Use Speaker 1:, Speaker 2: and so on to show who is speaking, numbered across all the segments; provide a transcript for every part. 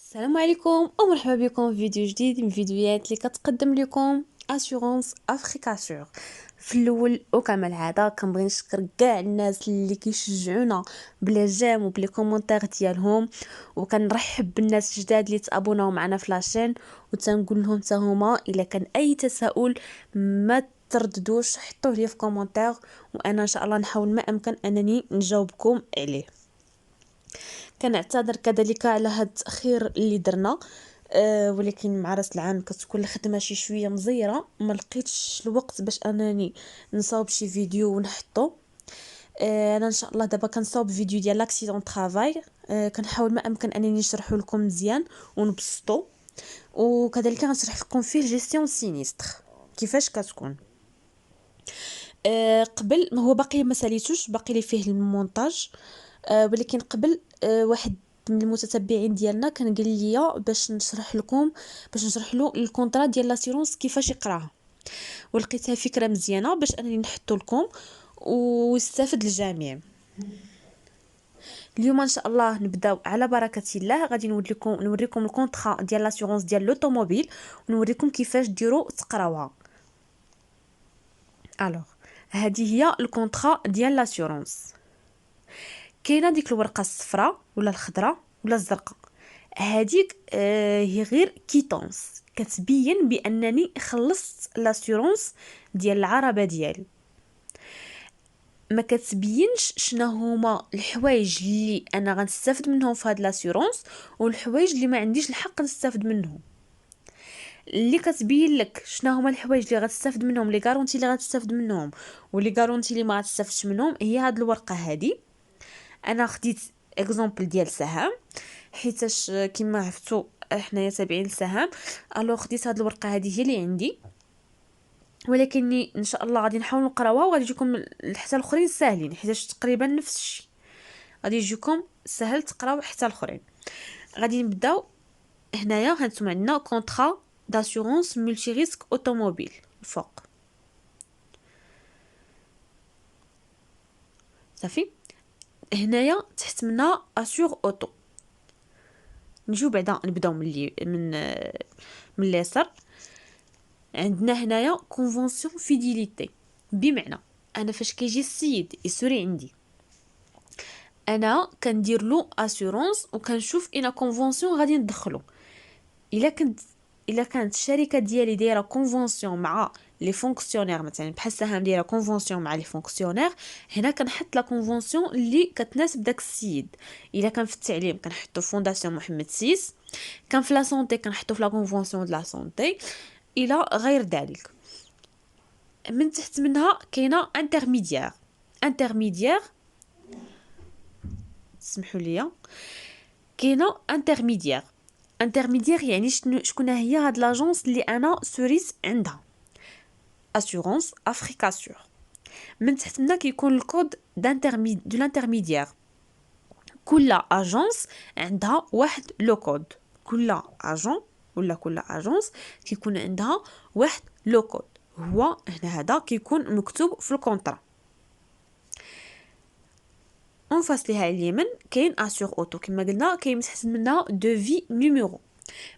Speaker 1: السلام عليكم ومرحبا بكم في فيديو جديد من فيديوهات اللي كتقدم لكم اسيورونس افريكاسور. في الاول وكما العاده كنبغي نشكر كاع الناس اللي كيشجعونا بلا جام وبلي كومونتير ديالهم، وكنرحب بالناس الجداد اللي تابوناو معنا في لاشين، وتنقول لهم حتى هما الا كان اي تساؤل ما ترددوش حطوه لي في كومونتير، وانا ان شاء الله نحاول ما امكن انني نجاوبكم عليه. كنعتذر كذلك على هذا التاخير اللي درنا، ولكن مع راس العام كتكون الخدمه شي شويه مزيره، ما لقيتش الوقت باش انني نصاوب شي فيديو ونحطو. انا ان شاء الله دابا كنصاوب فيديو ديال لاكسيدون طرافاي، كنحاول ما امكن انني نشرحه لكم مزيان ونبسطو، وكذلك غنشرح لكم فيه جيستيون سينيستر كيفاش كتكون. قبل ما هو باقي ما ساليتوش، باقي لي فيه المونتاج، ولكن قبل واحد من المتتبعين ديالنا كان قال لي باش نشرح له الكونطرا ديال لاسيرونس كيفاش يقراها، ولقيتها فكره مزيانه باش انني نحطو لكم ويستافد الجميع. اليوم ان شاء الله نبداو على بركه الله، غادي نوريكم الكونطرا ديال لاسيرونس ديال لوطوموبيل، ونوريكم كيفاش ديروا تقراوها. الوغ هذه هي الكونطرا ديال لاسيرونس. كاينه ديك الورقه الصفراء ولا الخضراء ولا الزرقاء، هذيك هي غير كيتونس كتبين بانني خلصت لاسيورونس ديال العربه ديالي. ما كتبينش شنو هما الحوايج اللي انا غنستافد منهم في هاد لاسيورونس والحوايج اللي ما عنديش الحق نستافد منهم. اللي كتبين لك شنو هما الحوايج اللي غتستافد منهم، لي غارونتي اللي غتستافد منهم ولي غارونتي اللي ما غتستافدش منهم، هي هاد الورقه هادي. انا خديت اكزامبل ديال سهام، حيتاش كما عرفتوا حنايا تابعين لسهام. الو خديت هاد الورقه هذه هي اللي عندي، ولكني ان شاء الله غادي نحاول نقراوها وغادي يجيكم حتى الاخرين ساهلين، حيتاش تقريبا نفس الشيء غادي يجيكم سهل تقراو حتى الاخرين. غادي نبداو هنايا. هانتوما عندنا كونطرا داسيورونس مولتي ريسك اوتوموبيل الفوق، صافي. هنايا تحت منها اسيور اوتو. نجيو بعدا نبداو من اليسار. عندنا هنايا كونفونسيون فيديليتي، بمعنى انا فاش كيجي السيد يسوري عندي، انا كندير له اسيورونس وكنشوف انا كونفونسيون غادي ندخلو. الا كانت الشركه ديالي دايره كونفونسيون مع لي فونكسيونير، مثلا بحال سهام دايره كونفونسيون مع لي فونكسيونير، هنا كنحط لا كونفونسيون اللي كتناسب داك السيد. الا كان في التعليم كنحطو فونداسيون محمد سيس، كان في لا سونتي كنحطو في لا كونفونسيون د لا سونتي، الى غير ذلك. من تحت منها كاينه انترميديير سمحوا لي، كاينه انترميديير يعني شكون هي هاد لاجونس اللي انا سوريس عندها اسيورونس افريكاسور. من تحت منها كيكون الكود دو لانترميديير. كل اجونس عندها واحد لو كود، كل اجون ولا كل اجونس كيكون عندها واحد لو كود، هو هنا هذا كيكون مكتوب في الكونطرا. اون فاس ليها اليمين كاين اسيور اوتو، كما قلنا كاين متحت منها دوفي نيميرو،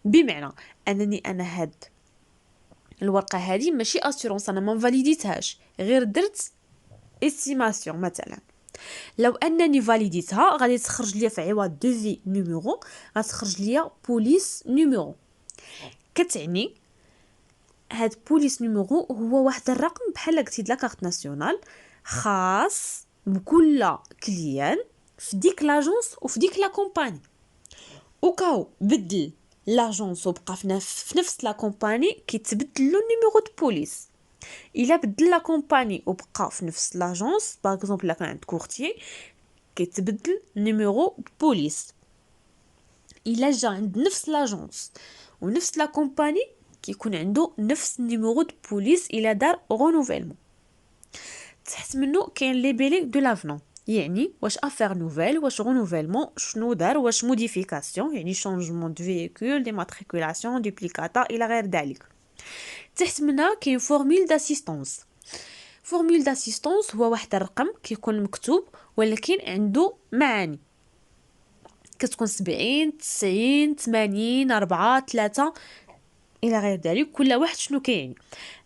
Speaker 1: بمعنى انني انا هاد الورقه هذه ماشي اسيورونس، انا ما فاليديتهاش، غير درت استيماسيون. مثلا لو انني فاليديتها غادي تخرج لي في عوض دوفي نيميرو غتخرج لي بوليس نيميرو. كتعني هاد بوليس نيميرو هو واحد الرقم بحال قلتي لا كارت ناسيونال، خاص بكل كليان في ديك لاجونس وفي ديك لا كومباني. وكاو بدل لاجونس وبقى في نفس لا كومباني كيتبدل له نيميرو د بوليس. الا بدل لا كومباني وبقى في نفس لاجونس، باغ اكزومبل لا كان عند كورتيي كيتبدل نيميرو بوليس. الا جا عند نفس لاجونس ونفس لا كومباني كيكون عنده نفس النيميرو د بوليس الا دار رونوفيلمون. تحت منه كاين لي بيلي دو لافنون، يعني واش افير نوفيل، واش رونوفيلمون، شنو دار، واش موديفيكاسيون يعني شونجمون دو فييكول، دي ماتريكولاسيون، دوبليكاتا الى غير ذلك. تحت منها كاين فورميل داسيستونس. فورميل داسيستونس هو واحد الرقم كيكون مكتوب ولكن عنده معاني. كتكون 70 90 80 4 3 الى غير ذلك. كل واحد شنو كيعني.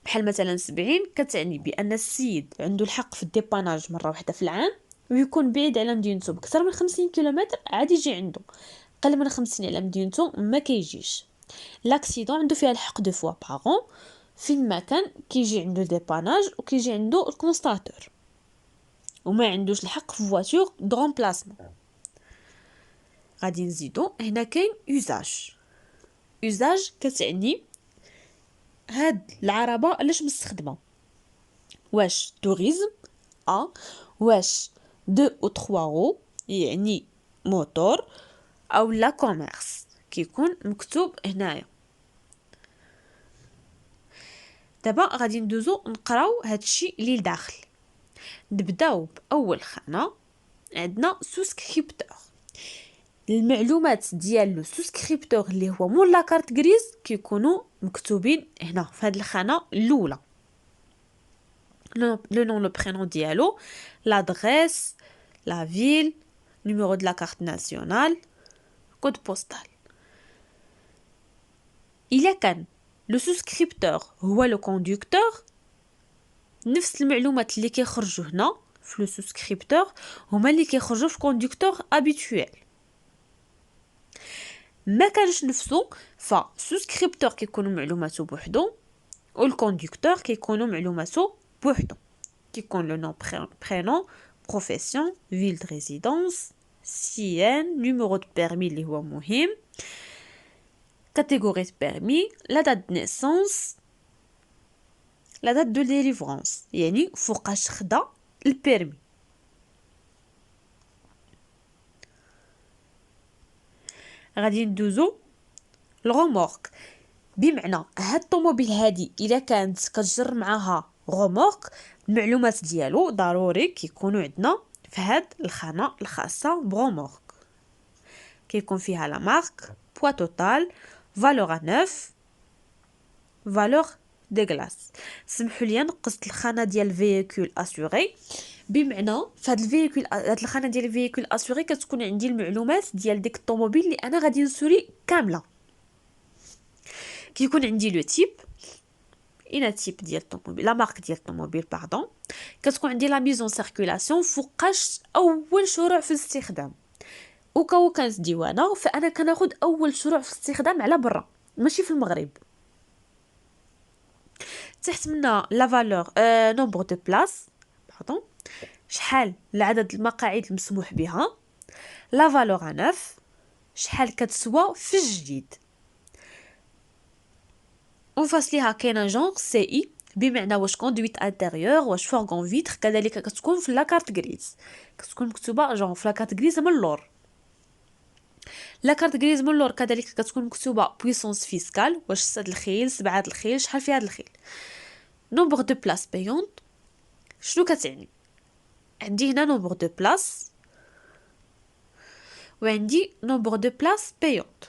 Speaker 1: بحال مثلا 70 كتعني بان السيد عنده الحق في الديباناج مره واحده في العام، ويكون بعيد على مدينته بكثر من 50 كيلومتر عادي يجي عنده، قل من 50 على مدينته ما كيجيش. لاكسيدون عنده فيها الحق دو فوا باغون، فين ما كان كيجي عنده ديباناج وكيجي عنده الكونستاتور، وما عندوش الحق في فواتور دو رومبلاسمون. غادي نزيدو هنا كاين اوزاج كتعني هاد العربه علاش مستخدمه، واش توريزم واش 2 او 3 رو يعني موتور، او لا كوميرس كيكون مكتوب هنايا. دابا غادي ندوزو نقراو هادشي اللي لداخل. نبداو باول خانه، عندنا سوسكريبتور. المعلومات ديال لو سوسكريبتور اللي هو مول لا كارت غريز كيكونوا مكتوبين هنا في هاد الخانه الاولى. لو نون لو برينون ديالو، لادريس، لا فيل، نيميرو دو لا كارت ناسيونال، كود بوستال. الا كان لو سوسكريبتور هو لو كوندكتور، نفس المعلومات اللي كيخرجوا هنا في لو سوسكريبتور هما اللي كيخرجوا في كوندكتور ابيتويل. ما كانش نفسو، فسوسكريبتور كيكونوا معلوماته بوحدو، والكوندكتور كيكونوا معلوماته بوحدو. كيكون لو نون برينون، بروفيسيون، فيل دو ريزيدونس، سيان، نيميرو دو بيرمي اللي هو مهم، كاتيجوري دو بيرمي، لا دات دو نيسونس، لا دات دو ديليفرونس يعني فوقاش خدا البيرمي. غادي ندوزو الغومورك، بمعنى هاد الطوموبيل هادي الا كانت كتجر معاها غومورك، المعلومات ديالو ضروري كيكونوا عندنا في هاد الخانه الخاصه بغومورك. كيكون فيها لا مارك، بوا توتال، فالور نوف، فالور دي غلاس. سمحوا لي نقصت الخانه ديال فييكول اسوري، بمعنى في هاد الفييكول، هاد الخانه ديال الفييكول اسوري كتكون عندي المعلومات ديال ديك الطوموبيل اللي انا غادي نسوري كامله. كيكون عندي لو تيب، اين تيب ديال الطوموبيل، لا مارك ديال الطوموبيل باردون. كتكون عندي لا ميزون سيركولاسيون، فوقاش اول شروع في الاستخدام. وكاو كانت ديوانه، فانا كناخذ اول شروع في الاستخدام على برا ماشي في المغرب. تحت منا لا فالور نومبر دو بلاص باردون، شحال العدد المقاعد المسموح بها. لا فالور نوف، شحال كتسوى في الجديد. ونفاصليها كاينه جونغ سي اي، بمعنى واش كوندويت انتيريور، واش فورغون فيتر. كذلك كتكون في لاكارت غريز، كتكون مكتوبه جونغ في لاكارت غريز من اللور. لاكارت غريز من اللور كذلك كتكون مكتوبه بويسونس فيسكال، واش 6 الخيل 7 الخيل شحال فيها الخيل. نومبر دو بلاص بايونت، شنو كتعني؟ عندي هنا نومبر دو بلاص وعندي نومبر دو بلاص بايونت.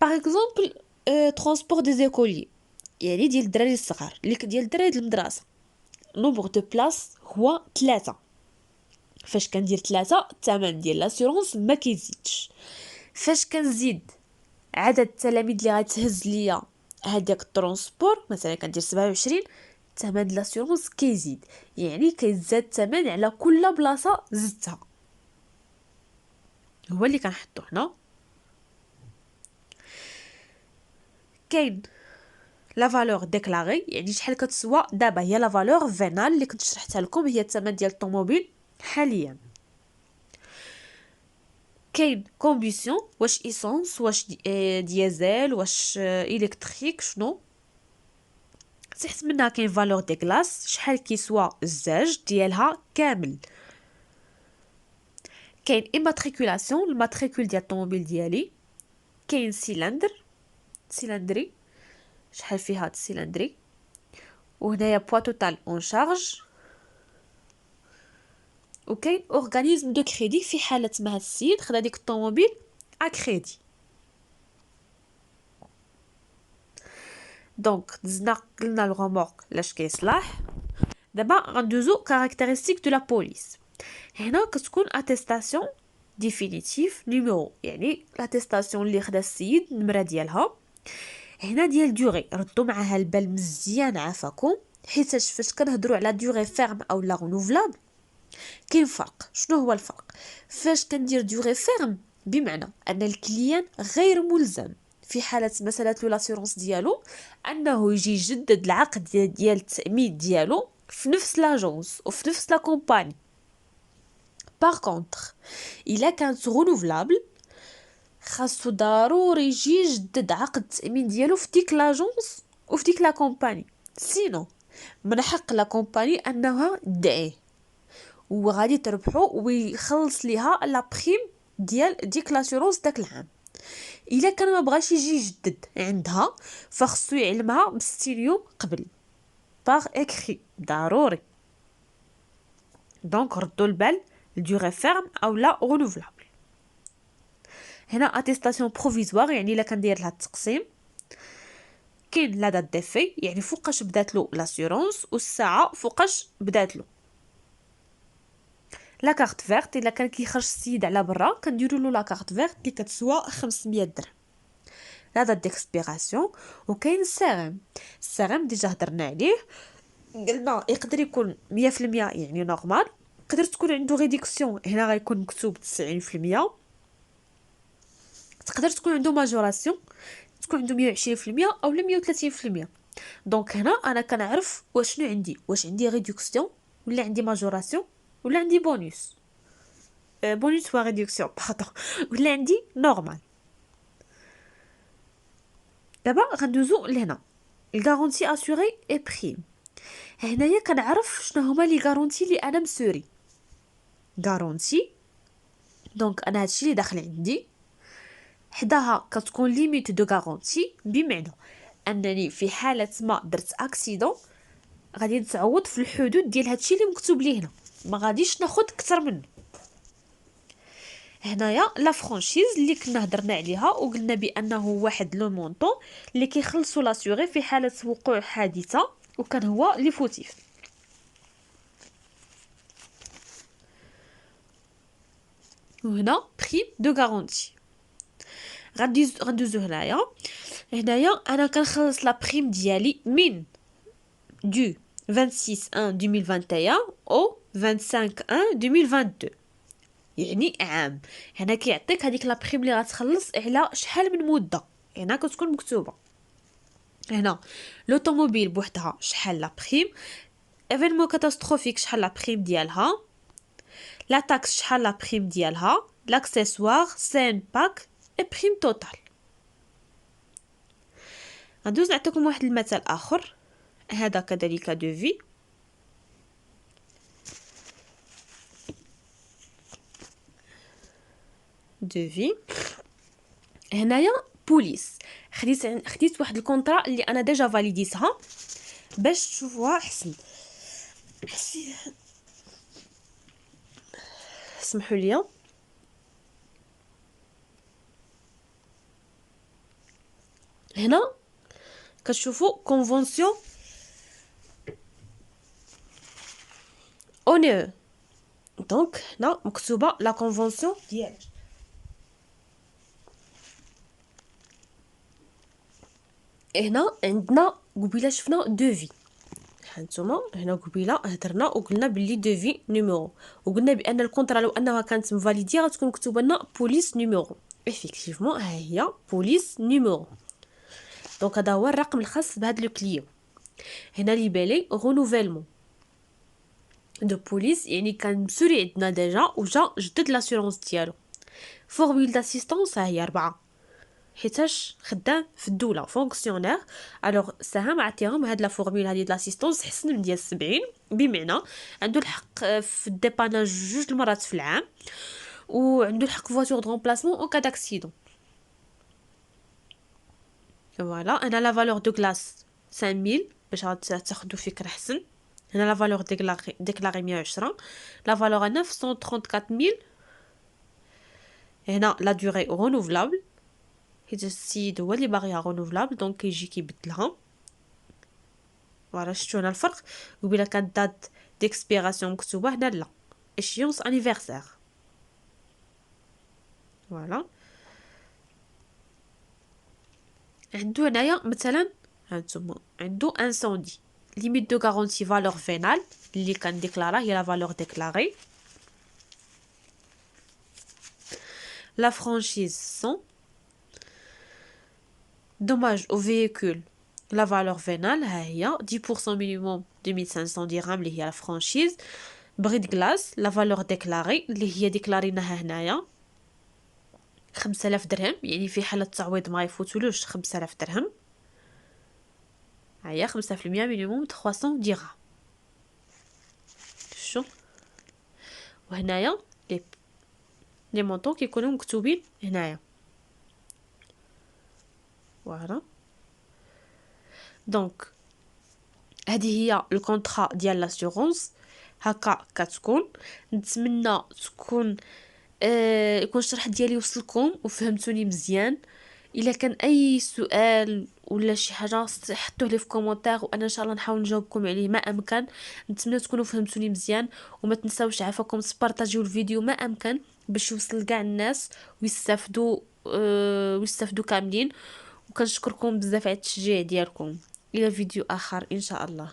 Speaker 1: باغ اكزومبل ترونسبور دي زيكولي، يعني ديال الدراري الصغار، اللي ديال الدراري ديال المدرسه. نومبر دو بلاص هو 3. فاش كندير 3 الثمن ديال لاسيورونس ما كيزيدش. فاش كنزيد عدد التلاميذ اللي غتهز ليا هذاك الترونسبور، مثلا كندير 27، الثمن ديال لاسيورونس كيزيد، يعني كيزاد الثمن على كل بلاصه زدتها. هو اللي كنحطو هنا. كاين لا فالور ديكلاري، يعني شحال كتسوى دابا، هي لا فالور فينال اللي كنت شرحتها لكم، هي الثمن ديال الطوموبيل حاليا. كاين كومبيسيون، واش ايسونس، واش ديزل، واش الكتريك، شنو. تحت منها كاين فالور دي غلاس، شحال كيسوى الزاج ديالها كامل. كاين ايماتريكولاسيون، الماتريكول ديال الطوموبيل ديالي. كاين سيلندري، شحال فيها هاد السيلندري. وهنايا بوا توتال اون شارج. وكاين اورغانيزم دو كريدي، في حاله ما هاد السيد خدا ديك الطوموبيل ا كريدي. دونك دزنا قلنا الغومورك لاش كيصلاح. دابا غندوزو كاركتيرستيك دو لا بوليس. هنا كتكون اتيستاسيون ديفينيتيف نيميرو، يعني لاتيستاسيون اللي خدا السيد النمره ديالها. هنا ديال دوغي ردوا معاها البال مزيان عافاكم، حيتاش فاش كنهضروا على دوغي فيرم او لا رونوفلابل كاين فرق. شنو هو الفرق؟ فاش كندير دوغي فيرم بمعنى ان الكليان غير ملزم في حاله مساله لو لاسيرونس ديالو انه يجي يجدد العقد ديال التامين ديالو في نفس لاجونس وفي نفس لا كومباني. باغ كونطخ الا كانت رونوفلابل خاصو ضروري يجي يجدد عقد التامين ديالو في ديك لاجونس وفي ديك لا كومباني، سينو من حق لا كومباني انها تدعيه وغادي تربحو ويخلص ليها لا بريم ديال ديك لاسيرونس داك العام. الا كان ما بغاش يجي يجدد عندها فخصو يعلمها ب60 يوم قبل باغ اكري ضروري. دونك ردوا البال الدوغي فيرم او لا رونوفلابل. هنا اتيستاسيون بروفيزوار يعني الا كندير لها التقسيم كاين لا دات ديفي يعني فوقاش بدات له لاسيرونس والساعه فوقاش بدات له. لا كارت فيرت الا كان كيخرج السيد على برا كنديروا له لا كارت فيرت اللي كتسوى 500 درهم. لا دات ديكسبيراسيون. وكاين السيرام ديجا هضرنا عليه، قلنا يقدر يكون 100% يعني نورمال، تقدر تكون عنده ريديكسيون هنا غيكون مكتوب 90%، تقدر تكون عنده ماجوراسيون تكون عنده 120% او 130%. دونك هنا انا كنعرف واش عندي، واش عندي ريديكسيون ولا عندي ماجوراسيون ولا عندي بونus بونus و ريدكسيون باردون ولا عندي نورمال. دابا غندوزو لهنا الغارونتي اسوري اي بريم. هنايا كنعرف شنو هما لي غارونتي اللي انا مسوري. غارونتي دونك انا هادشي اللي داخل عندي حداها كتكون ليميت دو غارونتي، بمعنى انني في حاله ما درت اكسيدون غادي نتعوض في الحدود ديال هادشي اللي مكتوب لي هنا، ما غاديش ناخذ اكثر منه. هنايا لا فرانشيز اللي كنا هضرنا عليها وقلنا بانه واحد لو مونطون اللي كيخلصوا لاسيغي في حاله وقوع حادثه وكان هو لي فوتيف. وهنا بريم دو غارونتي غندوزو هنايا انا كنخلص لا بريم ديالي من دو 26 1 2021 او 25 1 2022 يعني عام. هنا كيعطيك هذيك لا بريم اللي غتخلص على شحال من مده، هنا كتكون مكتوبه هنا لوطوموبيل بوحدها شحال لا بريم، ايفينمون كاتاستروفيك شحال لا بريم ديالها، لا تاكس شحال لا بريم ديالها، لاكسيسوار سين باك اي بريم توتال. غندوز نعطيكم واحد المثال اخر، هذا كذلك دوفي هنايا بوليس. خديت واحد الكونطرا اللي انا ديجا فاليديتها باش تشوفوها احسن. اسمحوا لي هنا كتشوفوا كونفونسيون اوني، دونك هنا مكتوبه لا كونفونسيون ديالها. هنا عندنا قبيله شفنا دوفي، هانتوما هنا قبيله هضرنا وقلنا بلي دوفي نيميرو، وقلنا بان الكونطرا لو انها كانت مفاليديه غتكون مكتوبه لنا بوليس نيميرو. افيكتيفمون ها هي بوليس نيميرو. دونك هذا هو الرقم الخاص بهذا لو كليون. هنا لي بالي رونوفيلمون دو بوليس يعني كان مسوري عندنا ديجا وجا جدد لاسيورونس ديالو. فورمول داسيستونس ها هي 4 حيتاش خدام في الدوله فونكسيونير. الوغ ساهم عطيهم هاد لا فورمول هادي د لاسيستونس حسن من ديال 70، بمعنى عنده الحق في الديباناج 2 المرات في العام وعنده الحق فواتور دو رومبلاسمون او كا داكسيدون. فوالا انا لا فالور دو كلاس 5000 باش تاخذوا فكره حسن. هنا لا فالور ديكلاري 110، لا فالور 934000. هنا لا دوغي رونوفلابل حيت السيد هو اللي باغيها رونوفلابل دونك كيجي كيبدلها. فوالا شفتو هنا الفرق، قبيله كانت دات ديكسبيراسيون مكتوبه هنا لا اشيونس انيفرسير. فوالا. عندو هنايا مثلا هانتوما عندو انسوندي ليميت دو غارونتي فالور فينال اللي كان ديكلارا هي لا فالور ديكلاري. لا فرانشيز 100 dommage au véhicule la valeur vénale ها هي 10% minimum 2500 dirhams اللي هي لا فرانشيز. بريد غلاس لا فالور ديكلاري اللي هي ديكلاريناها هنايا 5000 درهم، يعني في حالة تعويض ما يفوتولوش 5000 درهم. هيا 5% مينيموم 300 درهم. شو وهنايا لي مونطون كيكونوا مكتوبين هنايا. فوالا دونك هذه هي الكونطرا ديال لاسيغونس. هكا كتكون. نتمنى تكون يكون الشرح ديالي وصلكم وفهمتوني مزيان. الا كان اي سؤال ولا شي حاجه حطوه لي في كومونتير وانا ان شاء الله نحاول نجاوبكم عليه ما امكن. نتمنى تكونوا فهمتوني مزيان وما تنساوش عفاكم تبارطاجيو الفيديو ما امكن باش يوصل لكاع الناس ويستافدوا كاملين. وكنشكركم بزاف على التشجيع ديالكم. الى فيديو اخر ان شاء الله.